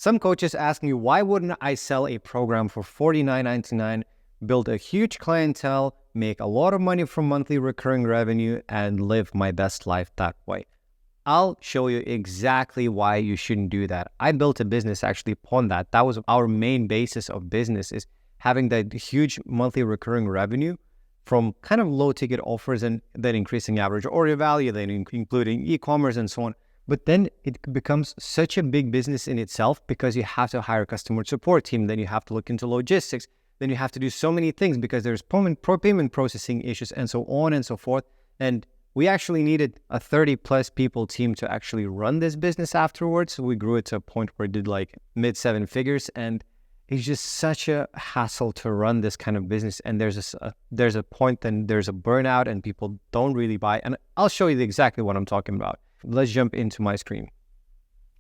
Some coaches ask me, why wouldn't I sell a program for $49.99, build a huge clientele, make a lot of money from monthly recurring revenue, and live my best life that way? I'll show you exactly why you shouldn't do that. I built a business actually upon that. That was our main basis of business, is having that huge monthly recurring revenue from kind of low ticket offers, and then increasing average order value, then including e-commerce and so on. But then it becomes such a big business in itself, because you have to hire a customer support team, then you have to look into logistics, then you have to do so many things because there's payment processing issues and so on and so forth. And we actually needed a 30 plus people team to actually run this business afterwards. So we grew it to a point where it did like mid 7 figures, and it's just such a hassle to run this kind of business. And there's a point, then there's a burnout, and people don't really buy. And I'll show you exactly what I'm talking about. Let's jump into my screen.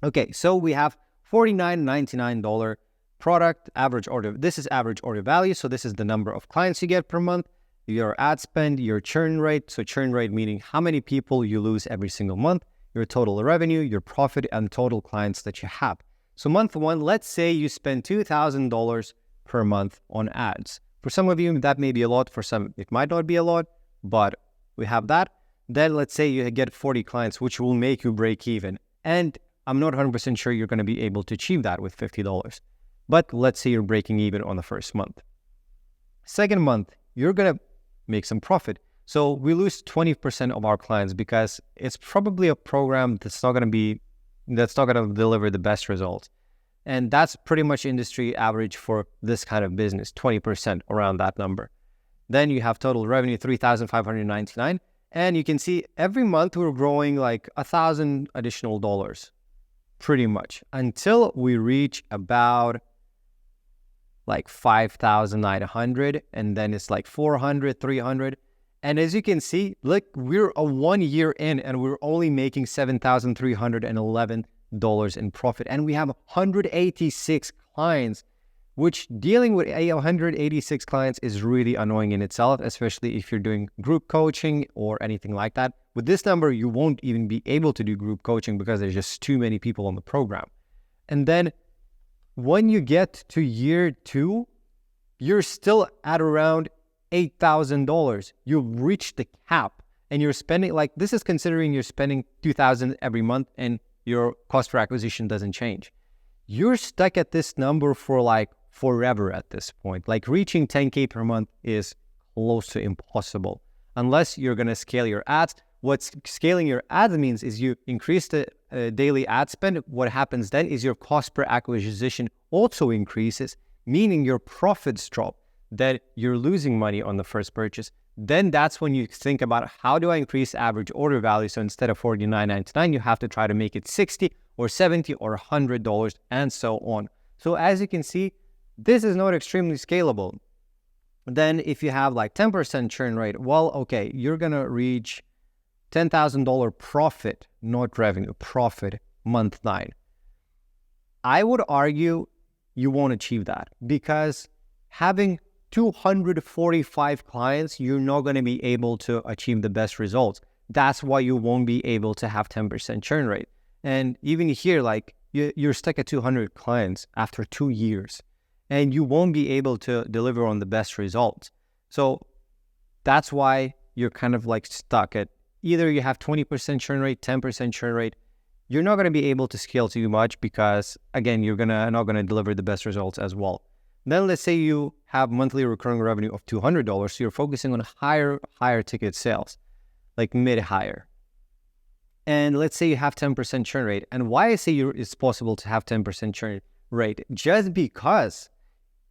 Okay, so we have $49.99 product, average order. This is average order value. So this is the number of clients you get per month, your ad spend, your churn rate. So churn rate meaning how many people you lose every single month, your total revenue, your profit, and total clients that you have. So month one, let's say you spend $2,000 per month on ads. For some of you, that may be a lot. For some, it might not be a lot, but we have that. Then let's say you get 40 clients, which will make you break even. And I'm not 100% sure you're going to be able to achieve that with $50. But let's say you're breaking even on the first month. Second month, you're going to make some profit. So we lose 20% of our clients because it's probably a program that's not going to deliver the best results. And that's pretty much industry average for this kind of business, 20%, around that number. Then you have total revenue, $3,599. And you can see every month we're growing like $1,000 additional dollars, pretty much, until we reach about like 5,900, and then it's like 400, 300. And as you can see, look, we're a 1 year in and we're only making $7,311 in profit. And we have 186 clients, which dealing with 186 clients is really annoying in itself, especially if you're doing group coaching or anything like that. With this number, you won't even be able to do group coaching because there's just too many people on the program. And then when you get to year 2, you're still at around $8,000. You've reached the cap, and you're spending, like, this is considering you're spending $2,000 every month and your cost per acquisition doesn't change. You're stuck at this number for like forever at this point. Like reaching 10K per month is close to impossible unless you're going to scale your ads. What scaling your ads means is you increase the daily ad spend. What happens then is your cost per acquisition also increases, meaning your profits drop, that you're losing money on the first purchase. Then that's when you think about, how do I increase average order value? So instead of $49.99, you have to try to make it $60 or $70 or $100 and so on. So as you can see, this is not extremely scalable. Then if you have like 10% churn rate, well, okay, you're going to reach $10,000 profit, not revenue, profit month 9. I would argue you won't achieve that, because having 245 clients, you're not going to be able to achieve the best results. That's why you won't be able to have 10% churn rate. And even here, like you're stuck at 200 clients after 2 years, and you won't be able to deliver on the best results. So that's why you're kind of like stuck at either you have 20% churn rate, 10% churn rate. You're not going to be able to scale too much because, again, you're not going to deliver the best results as well. Then let's say you have monthly recurring revenue of $200. So you're focusing on higher ticket sales, like mid-higher. And let's say you have 10% churn rate. And why I say it's possible to have 10% churn rate? Just because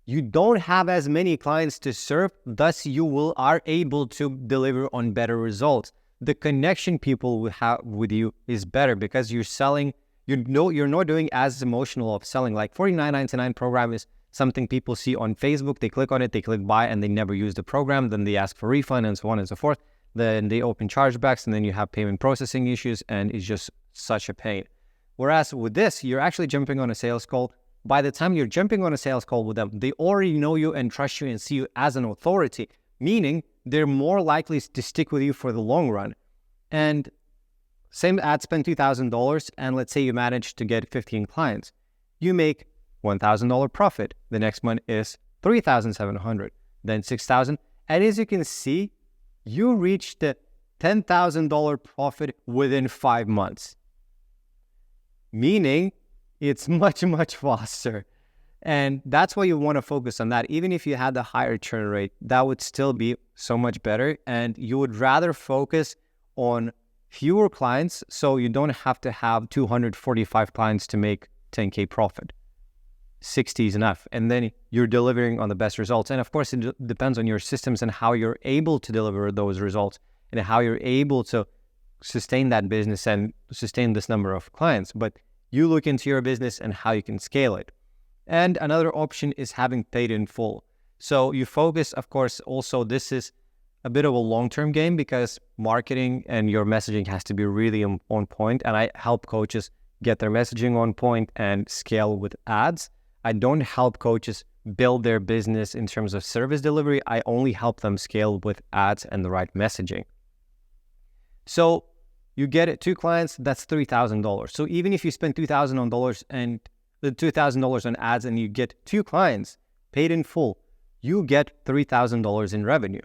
you don't have as many clients to serve, thus you are able to deliver on better results. The connection people will have with you is better because you're selling, you're not doing as emotional of selling. Like $49.99 program is something people see on Facebook. They click on it, they click buy, and they never use the program. Then they ask for refund and so on and so forth. Then they open chargebacks, and then you have payment processing issues, and it's just such a pain. Whereas with this, you're actually jumping on a sales call. By the time you're jumping on a sales call with them, they already know you and trust you and see you as an authority, meaning they're more likely to stick with you for the long run. And same ad spend $2,000, and let's say you manage to get 15 clients. you make $1,000 profit. The next month is $3,700, then $6,000. And as you can see, you reach the $10,000 profit within 5 months. Meaning it's much, much faster. And that's why you want to focus on that. Even if you had the higher churn rate, that would still be so much better. And you would rather focus on fewer clients so you don't have to have 245 clients to make 10K profit. 60 is enough. And then you're delivering on the best results. And of course, it depends on your systems and how you're able to deliver those results and how you're able to sustain that business and sustain this number of clients. But you look into your business and how you can scale it. And another option is having paid in full. So you focus, of course, also this is a bit of a long-term game because marketing and your messaging has to be really on point. And I help coaches get their messaging on point and scale with ads. I don't help coaches build their business in terms of service delivery. I only help them scale with ads and the right messaging. So you get 2 clients, that's $3,000. So even if you spend $2,000 and the $2,000 on ads and you get 2 clients paid in full, you get $3,000 in revenue.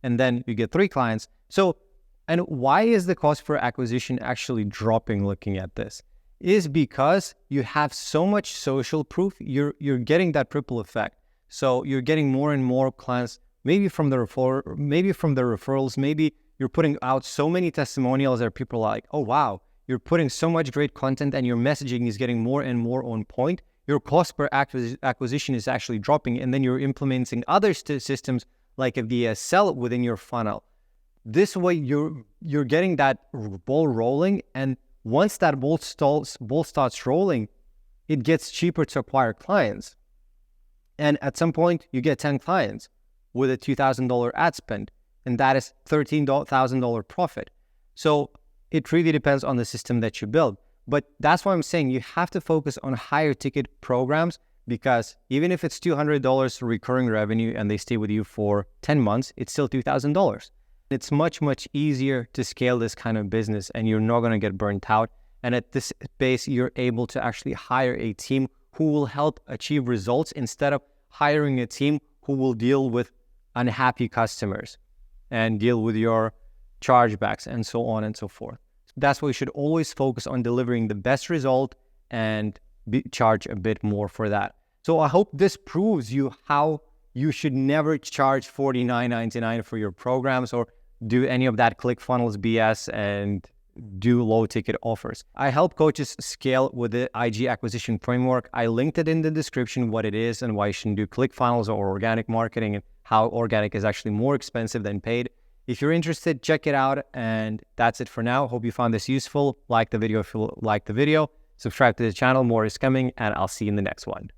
And then you get 3 clients. So, and why is the cost per acquisition actually dropping looking at this? Is because you have so much social proof, you're getting that ripple effect. So you're getting more and more clients, maybe from the referrals, maybe you're putting out so many testimonials that people are like, oh wow, you're putting so much great content and your messaging is getting more and more on point. Your cost per acquisition is actually dropping, and then you're implementing other systems like a VSL within your funnel. This way you're getting that ball rolling, and once that ball starts rolling, it gets cheaper to acquire clients. And at some point, you get 10 clients with a $2,000 ad spend, and that is $13,000 profit. So it really depends on the system that you build. But that's why I'm saying you have to focus on higher ticket programs, because even if it's $200 recurring revenue and they stay with you for 10 months, it's still $2,000. It's much, much easier to scale this kind of business and you're not going to get burnt out. And at this base, you're able to actually hire a team who will help achieve results instead of hiring a team who will deal with unhappy customers and deal with your chargebacks and so on and so forth. That's why you should always focus on delivering the best result and charge a bit more for that. So I hope this proves you how you should never charge $49.99 for your programs or do any of that ClickFunnels BS and do low ticket offers. I help coaches scale with the IG acquisition framework. I linked it in the description what it is and why you shouldn't do ClickFunnels or organic marketing and how organic is actually more expensive than paid. If you're interested, check it out. And that's it for now. Hope you found this useful. Like the video if you like the video. Subscribe to the channel. More is coming, and I'll see you in the next one.